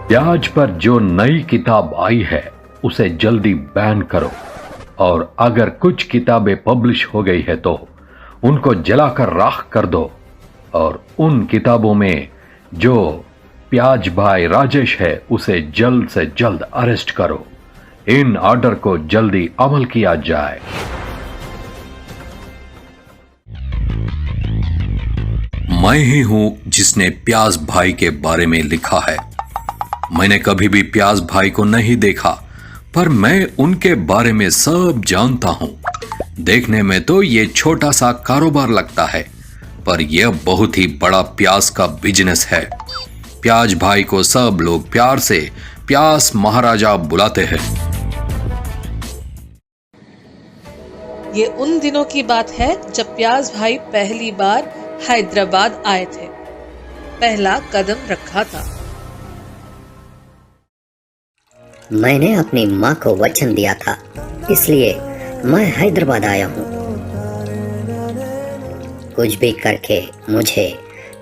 प्याज पर जो नई किताब आई है उसे जल्दी बैन करो, और अगर कुछ किताबें पब्लिश हो गई है तो उनको जलाकर राख कर दो, और उन किताबों में जो प्याज भाई राजेश है उसे जल्द से जल्द अरेस्ट करो। इन ऑर्डर को जल्दी अमल किया जाए। मैं ही हूं जिसने प्याज भाई के बारे में लिखा है। मैंने कभी भी प्याज भाई को नहीं देखा, पर मैं उनके बारे में सब जानता हूं। देखने में तो ये छोटा सा कारोबार लगता है, पर यह बहुत ही बड़ा प्याज का बिजनेस है। प्याज भाई को सब लोग प्यार से प्याज महाराजा बुलाते हैं। ये उन दिनों की बात है जब प्याज भाई पहली बार हैदराबाद आए थे, पहला कदम रखा था। मैंने अपनी माँ को वचन दिया था, इसलिए मैं हैदराबाद आया हूँ। कुछ भी करके मुझे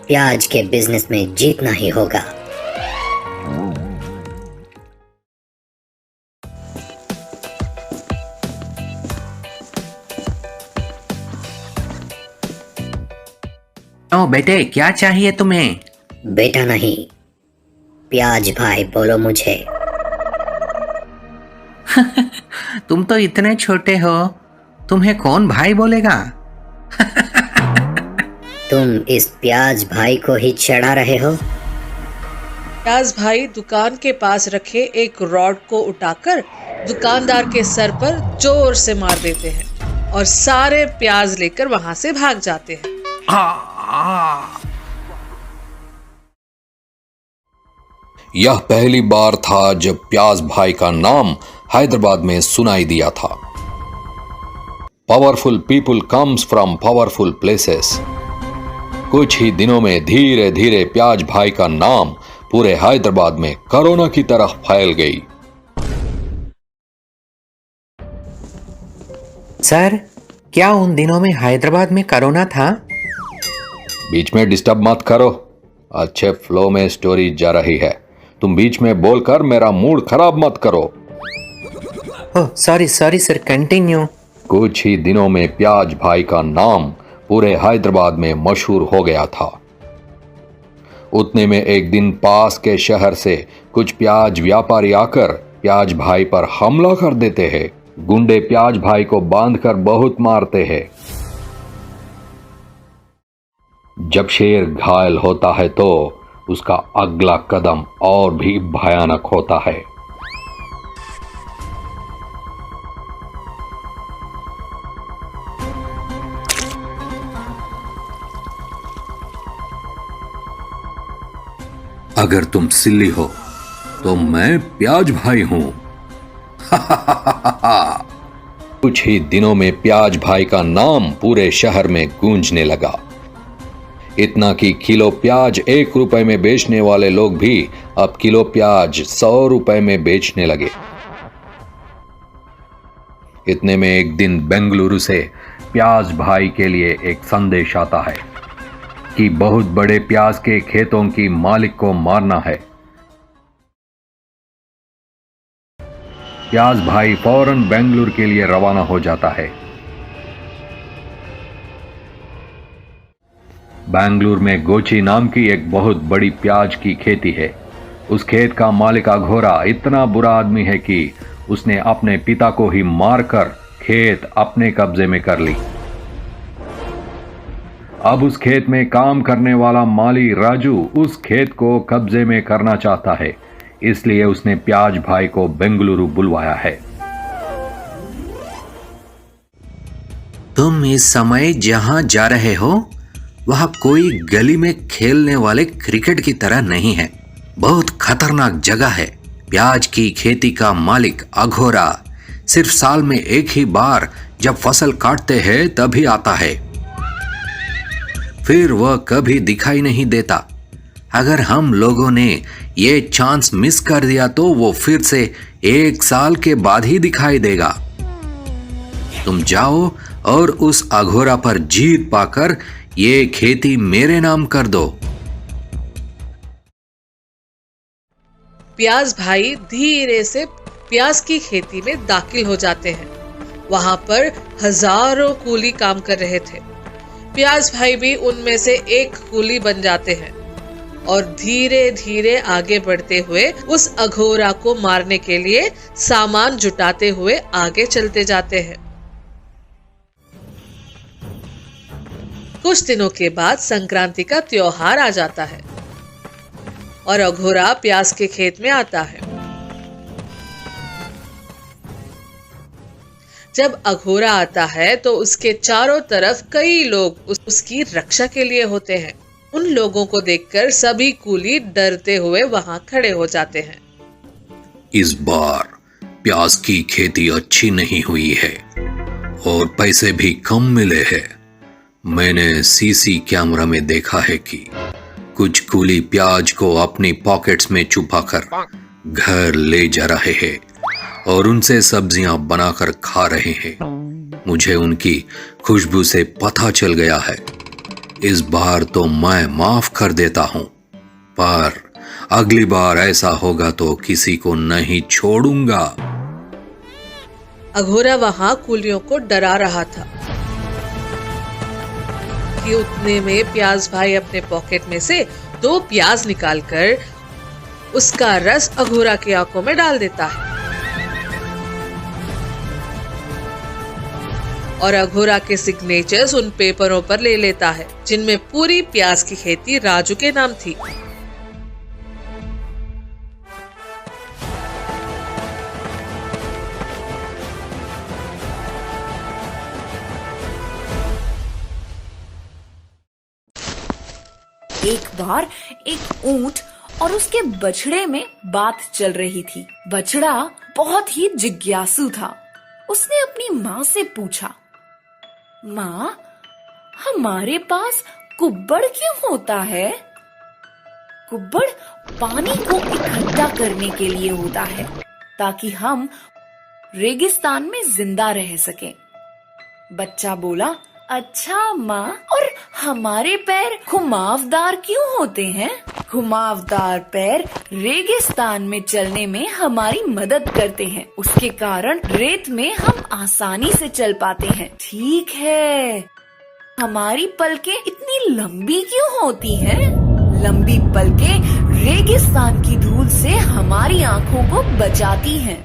प्याज के बिजनेस में जीतना ही होगा। ओ बेटे, क्या चाहिए तुम्हें? बेटा नहीं, प्याज भाई बोलो मुझे। तुम तो इतने छोटे हो, तुम्हें कौन भाई बोलेगा? तुम इस प्याज भाई को ही चढ़ा रहे हो। प्याज भाई दुकान के पास रखे एक रॉड को उठाकर दुकानदार के सर पर जोर से मार देते हैं और सारे प्याज लेकर वहां से भाग जाते हैं। यह पहली बार था जब प्याज भाई का नाम हैदराबाद में सुनाई दिया था। Powerful people comes from powerful places. कुछ ही दिनों में धीरे धीरे प्याज भाई का नाम पूरे हैदराबाद में कोरोना की तरह फैल गई। सर, क्या उन दिनों में हैदराबाद में कोरोना था? बीच में डिस्टर्ब मत करो, अच्छे फ्लो में स्टोरी जा रही है। तुम बीच में बोलकर मेरा मूड खराब मत करो। Oh sorry sir, continue. कुछ ही दिनों में प्याज भाई का नाम पूरे हैदराबाद में मशहूर हो गया था। उतने में एक दिन पास के शहर से कुछ प्याज व्यापारी आकर प्याज भाई पर हमला कर देते हैं। गुंडे प्याज भाई को बांधकर बहुत मारते हैं। जब शेर घायल होता है तो उसका अगला कदम और भी भयानक होता है। अगर तुम सिल्ली हो तो मैं प्याज भाई हूं। कुछ ही दिनों में प्याज भाई का नाम पूरे शहर में गूंजने लगा। इतना कि किलो प्याज 1 रुपए में बेचने वाले लोग भी अब किलो प्याज 100 रुपए में बेचने लगे। इतने में एक दिन बेंगलुरु से प्याज भाई के लिए एक संदेश आता है कि बहुत बड़े प्याज के खेतों की मालिक को मारना है। प्याज भाई फौरन बेंगलुरु के लिए रवाना हो जाता है। बेंगलुरु में गोची नाम की एक बहुत बड़ी प्याज की खेती है। उस खेत का मालिक अघोरा इतना बुरा आदमी है कि उसने अपने पिता को ही मारकर खेत अपने कब्जे में कर ली। अब उस खेत में काम करने वाला माली राजू उस खेत को कब्जे में करना चाहता है, इसलिए उसने प्याज भाई को बेंगलुरु बुलवाया है। तुम इस समय जहां जा रहे हो वहां कोई गली में खेलने वाले क्रिकेट की तरह नहीं है। बहुत खतरनाक जगह है। प्याज की खेती का मालिक अघोरा सिर्फ साल में एक ही बार जब फसल काटते हैं तभी आता है, फिर वह कभी दिखाई नहीं देता। अगर हम लोगों ने ये चांस मिस कर दिया तो वो फिर से 1 साल के बाद ही दिखाई देगा। तुम जाओ और उस अघोरा पर जीत पाकर ये खेती मेरे नाम कर दो। प्याज भाई धीरे से प्याज की खेती में दाखिल हो जाते हैं। वहां पर हजारों कूली काम कर रहे थे। प्याज भाई भी उनमें से एक कूली बन जाते हैं और धीरे धीरे आगे बढ़ते हुए उस अघोरा को मारने के लिए सामान जुटाते हुए आगे चलते जाते हैं। कुछ दिनों के बाद संक्रांति का त्योहार आ जाता है और अघोरा प्याज के खेत में आता है। जब अघोरा आता है तो उसके चारों तरफ कई लोग उसकी रक्षा के लिए होते हैं। उन लोगों को देखकर सभी कूली डरते हुए वहां खड़े हो जाते हैं। इस बार प्याज की खेती अच्छी नहीं हुई है और पैसे भी कम मिले हैं। मैंने सीसी कैमरा में देखा है कि कुछ कूली प्याज को अपनी पॉकेट्स में छुपाकर घर ले जा रहे हैं और उनसे सब्जियां बनाकर खा रहे हैं। मुझे उनकी खुशबू से पता चल गया है। इस बार तो मैं माफ कर देता हूं, पर अगली बार ऐसा होगा तो किसी को नहीं छोड़ूंगा। अघोरा वहां कूलियों को डरा रहा था कि उतने में प्याज भाई अपने पॉकेट में से 2 प्याज निकालकर उसका रस अघोरा की आंखों में डाल देता है और अघोरा के सिग्नेचर्स उन पेपरों पर ले लेता है जिनमें पूरी प्याज की खेती राजू के नाम थी। एक बार एक ऊंट और उसके बछड़े में बात चल रही थी। बछड़ा बहुत ही जिज्ञासु था। उसने अपनी माँ से पूछा, माँ, हमारे पास कुब्बड़ क्यों होता है? कुब्बड़ पानी को इकट्ठा करने के लिए होता है ताकि हम रेगिस्तान में जिंदा रह सकें। बच्चा बोला, अच्छा माँ, और हमारे पैर घुमावदार क्यों होते हैं? घुमावदार पैर रेगिस्तान में चलने में हमारी मदद करते हैं। उसके कारण रेत में हम आसानी से चल पाते हैं। ठीक है, हमारी पलकें इतनी लंबी क्यों होती हैं? लंबी पलकें रेगिस्तान की धूल से हमारी आँखों को बचाती हैं।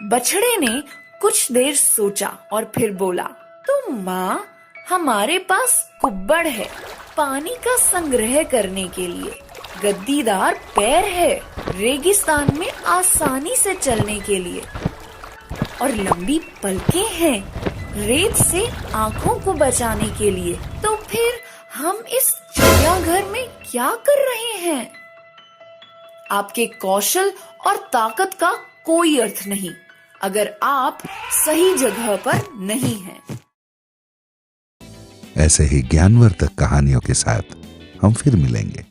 बछड़े ने कुछ देर सोचा और फिर बोला, तो माँ, हमारे पास कुब्बड़ है पानी का संग्रह करने के लिए, गद्दीदार पैर है रेगिस्तान में आसानी से चलने के लिए, और लंबी पलकें हैं रेत से आँखों को बचाने के लिए। तो फिर हम इस चिड़ियाघर में क्या कर रहे हैं? आपके कौशल और ताकत का कोई अर्थ नहीं अगर आप सही जगह पर नहीं हैं। ऐसे ही ज्ञानवर्धक कहानियों के साथ हम फिर मिलेंगे।